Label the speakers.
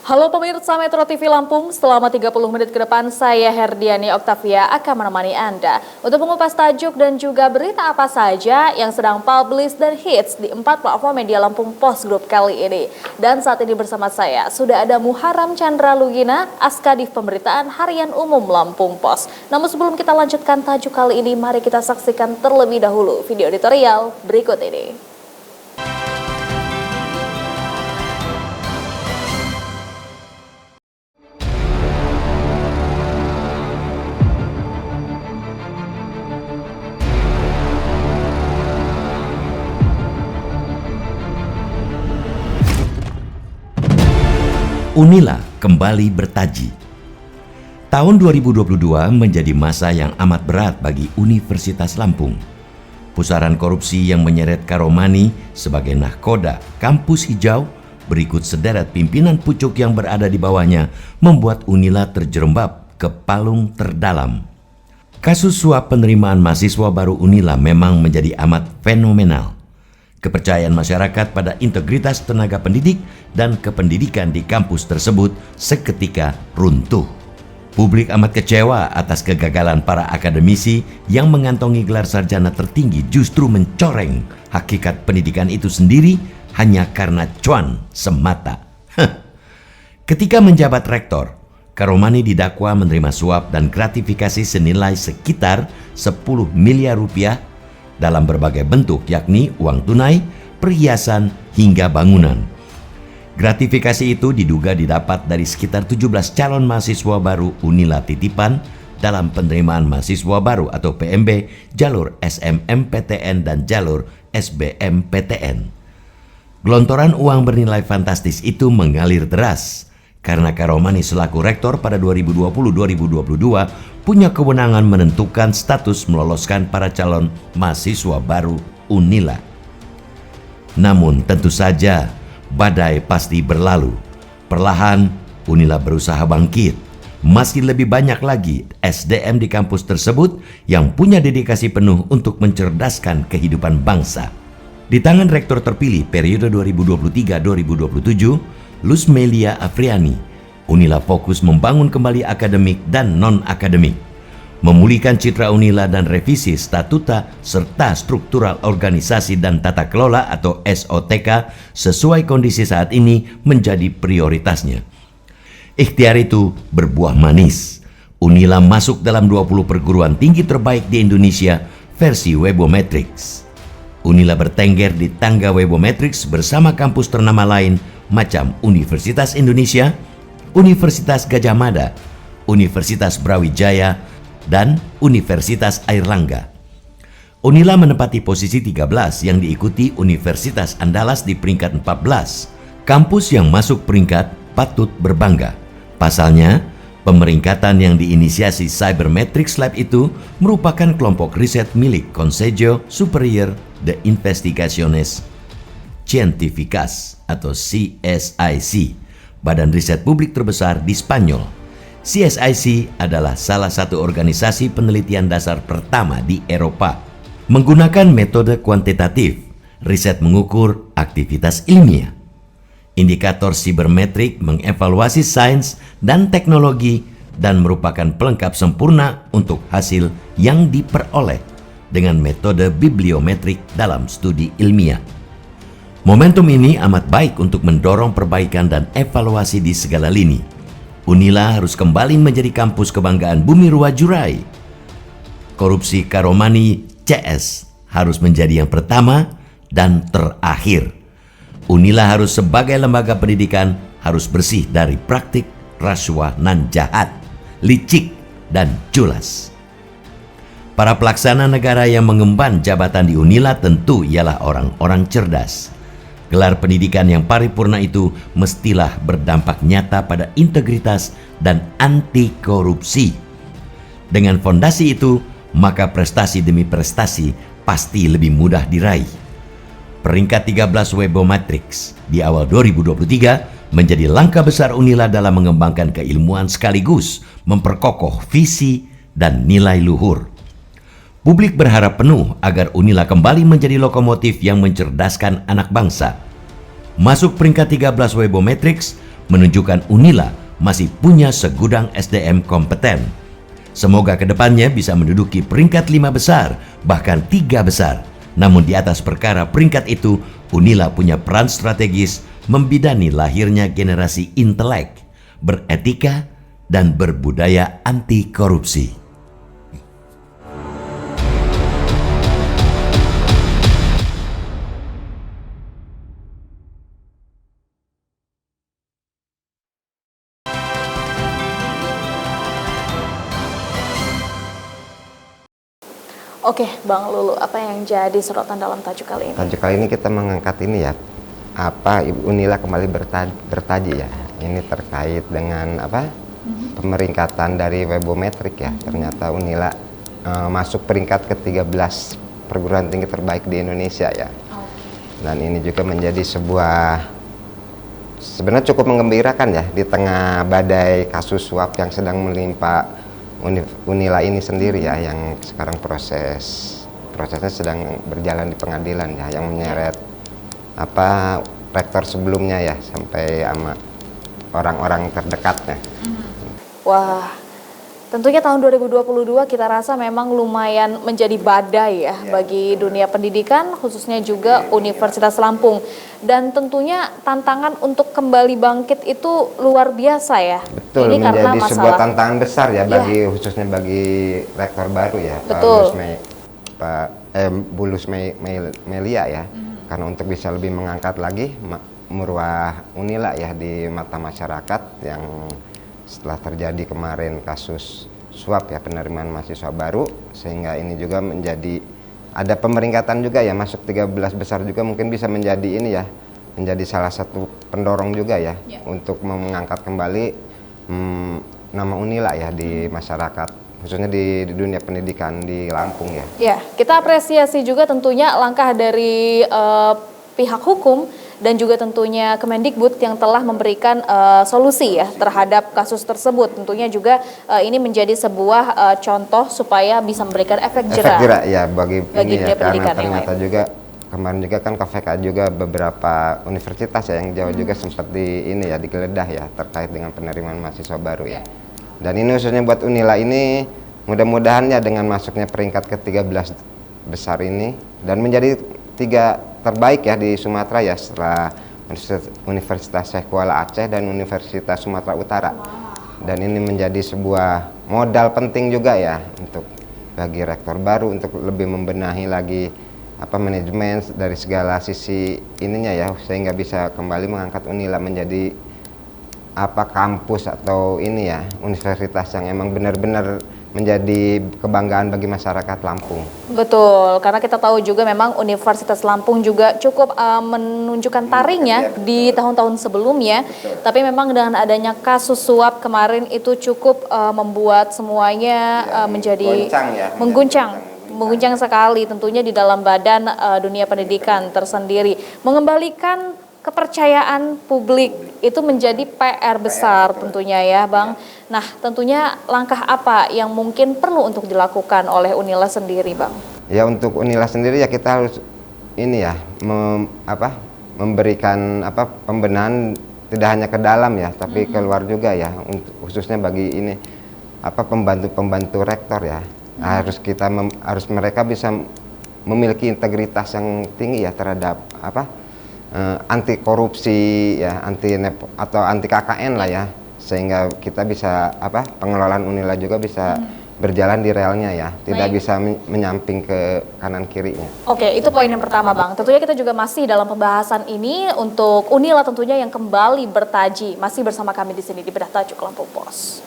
Speaker 1: Halo pemirsa Metro TV Lampung, selama 30 menit ke depan saya Herdiani Oktavia akan menemani Anda untuk mengupas tajuk dan juga berita apa saja yang sedang publish dan hits di 4 platform media Lampung Post Group kali ini. Dan saat ini bersama saya sudah ada Muharram Chandra Lugina, Askadif Pemberitaan Harian Umum Lampung Post. Namun sebelum kita lanjutkan tajuk kali ini, mari kita saksikan terlebih dahulu video editorial berikut ini.
Speaker 2: Unila kembali bertaji. Tahun 2022 menjadi masa yang amat berat bagi Universitas Lampung. Pusaran korupsi yang menyeret Karomani sebagai nahkoda kampus hijau berikut sederet pimpinan pucuk yang berada di bawahnya membuat Unila terjerembab ke palung terdalam. Kasus suap penerimaan mahasiswa baru Unila memang menjadi amat fenomenal. Kepercayaan masyarakat pada integritas tenaga pendidik dan kependidikan di kampus tersebut seketika runtuh. Publik amat kecewa atas kegagalan para akademisi yang mengantongi gelar sarjana tertinggi justru mencoreng hakikat pendidikan itu sendiri hanya karena cuan semata. Ketika menjabat rektor, Karomani didakwa menerima suap dan gratifikasi senilai sekitar 10 miliar rupiah dalam berbagai bentuk, yakni uang tunai, perhiasan, hingga bangunan. Gratifikasi itu diduga didapat dari sekitar 17 calon mahasiswa baru Unila titipan dalam penerimaan mahasiswa baru atau PMB jalur SMMPTN dan jalur SBMPTN. Gelontoran uang bernilai fantastis itu mengalir deras karena Karomani selaku rektor pada 2020-2022 punya kewenangan menentukan status meloloskan para calon mahasiswa baru Unila. Namun tentu saja badai pasti berlalu. Perlahan Unila berusaha bangkit. Masih lebih banyak lagi SDM di kampus tersebut yang punya dedikasi penuh untuk mencerdaskan kehidupan bangsa. Di tangan rektor terpilih periode 2023-2027, Lusmelia Afriani, Unila fokus membangun kembali akademik dan non-akademik, memulihkan citra Unila dan revisi statuta serta struktural organisasi dan tata kelola atau SOTK sesuai kondisi saat ini menjadi prioritasnya. Ikhtiar itu berbuah manis. Unila masuk dalam 20 perguruan tinggi terbaik di Indonesia versi Webometrics. Unila bertengger di tangga Webometrics bersama kampus ternama lain macam Universitas Indonesia, Universitas Gadjah Mada, Universitas Brawijaya, dan Universitas Airlangga. Unila menempati posisi 13 yang diikuti Universitas Andalas di peringkat 14. Kampus yang masuk peringkat patut berbangga. Pasalnya, pemeringkatan yang diinisiasi Cybermetrics Lab itu merupakan kelompok riset milik Consejo Superior de Investigaciones Científicas atau CSIC, badan riset publik terbesar di Spanyol. CSIC adalah salah satu organisasi penelitian dasar pertama di Eropa. Menggunakan metode kuantitatif, riset mengukur aktivitas ilmiah. Indikator sibermetrik mengevaluasi sains dan teknologi dan merupakan pelengkap sempurna untuk hasil yang diperoleh dengan metode bibliometrik dalam studi ilmiah. Momentum ini amat baik untuk mendorong perbaikan dan evaluasi di segala lini. Unila harus kembali menjadi kampus kebanggaan Bumi Ruwa Jurai. Korupsi Karomani CS harus menjadi yang pertama dan terakhir. Unila harus sebagai lembaga pendidikan harus bersih dari praktik rasuah nan jahat, licik, dan culas. Para pelaksana negara yang mengemban jabatan di Unila tentu ialah orang-orang cerdas. Gelar pendidikan yang paripurna itu mestilah berdampak nyata pada integritas dan anti korupsi. Dengan fondasi itu, maka prestasi demi prestasi pasti lebih mudah diraih. Peringkat 13 Webometrics di awal 2023 menjadi langkah besar Unila dalam mengembangkan keilmuan sekaligus memperkokoh visi dan nilai luhur. Publik berharap penuh agar Unila kembali menjadi lokomotif yang mencerdaskan anak bangsa. Masuk peringkat 13 Webometrics menunjukkan Unila masih punya segudang SDM kompeten. Semoga kedepannya bisa menduduki peringkat 5 besar, bahkan 3 besar. Namun di atas perkara peringkat itu, Unila punya peran strategis membidani lahirnya generasi intelek, beretika, dan berbudaya anti korupsi.
Speaker 1: Oke, Bang Lulu, apa yang jadi sorotan dalam tajuk kali ini?
Speaker 3: Tajuk kali ini kita mengangkat ini ya, apa Ibu Unila kembali bertaji ya. Ini terkait dengan apa pemeringkatan dari Webometrik ya. Ternyata Unila masuk peringkat ke-13 perguruan tinggi terbaik di Indonesia ya. Dan ini juga menjadi sebuah sebenarnya cukup menggembirakan ya di tengah badai kasus suap yang sedang menimpa Unila ini sendiri ya, yang sekarang prosesnya sedang berjalan di pengadilan ya, yang menyeret apa rektor sebelumnya ya sampai sama orang-orang terdekatnya.
Speaker 1: Wah, tentunya tahun 2022 kita rasa memang lumayan menjadi badai ya bagi dunia pendidikan, khususnya juga Universitas Lampung. Dan tentunya tantangan untuk kembali bangkit itu luar biasa ya.
Speaker 3: Betul,
Speaker 1: ini karena
Speaker 3: menjadi sebuah tantangan besar ya bagi khususnya bagi rektor baru ya,
Speaker 1: Betul.
Speaker 3: Bulus Melia ya. Karena untuk bisa lebih mengangkat lagi marwah Unila ya di mata masyarakat, yang setelah terjadi kemarin kasus suap ya penerimaan mahasiswa baru, sehingga ini juga menjadi ada pemeringkatan juga ya, masuk 13 besar juga mungkin bisa menjadi ini ya, menjadi salah satu pendorong juga ya untuk mengangkat kembali nama Unila ya di masyarakat, khususnya di dunia pendidikan di Lampung ya.
Speaker 1: Ya, kita apresiasi juga tentunya langkah dari pihak hukum dan juga tentunya Kemendikbud yang telah memberikan solusi ya terhadap kasus tersebut. Tentunya juga ini menjadi sebuah contoh supaya bisa memberikan efek jerah.
Speaker 3: Efek jerah ya bagi ini
Speaker 1: dunia
Speaker 3: ya,
Speaker 1: pendidikan
Speaker 3: karena ternyata
Speaker 1: yang
Speaker 3: juga kemarin juga kan KVK juga beberapa universitas ya yang jauh juga sempat digeledah ya terkait dengan penerimaan mahasiswa baru ya. Dan ini khususnya buat Unila ini, mudah-mudahan ya dengan masuknya peringkat ke-13 besar ini dan menjadi 3 terbaik ya di Sumatera ya, setelah Universitas Syekh Kuala Aceh dan Universitas Sumatera Utara. Dan ini menjadi sebuah modal penting juga ya untuk bagi rektor baru untuk lebih membenahi lagi apa manajemen dari segala sisi ininya ya, sehingga bisa kembali mengangkat Unila menjadi apa kampus atau ini ya universitas yang emang benar-benar menjadi kebanggaan bagi masyarakat Lampung.
Speaker 1: Betul, karena kita tahu juga memang Universitas Lampung juga cukup menunjukkan taringnya di tahun-tahun sebelumnya. Tapi memang dengan adanya kasus suap kemarin itu cukup membuat semuanya menjadi mengguncang sekali tentunya di dalam badan dunia pendidikan tersendiri. Mengembalikan kepercayaan publik itu menjadi PR besar tentunya ya Bang. Nah tentunya langkah apa yang mungkin perlu untuk dilakukan oleh Unila sendiri Bang?
Speaker 3: Ya untuk Unila sendiri ya kita harus ini ya memberikan pembenahan tidak hanya ke dalam ya tapi keluar juga ya, untuk khususnya bagi ini pembantu rektor ya. Harus mereka bisa memiliki integritas yang tinggi ya terhadap anti korupsi ya, anti KKN lah ya, sehingga kita bisa pengelolaan Unila juga bisa berjalan di relnya ya, tidak bisa menyamping ke kanan kirinya.
Speaker 1: Oke, itu poin yang pertama Bang. Tentunya kita juga masih dalam pembahasan ini untuk Unila tentunya yang kembali bertaji. Masih bersama kami di sini di Bedah Tajuk Lampung Pos.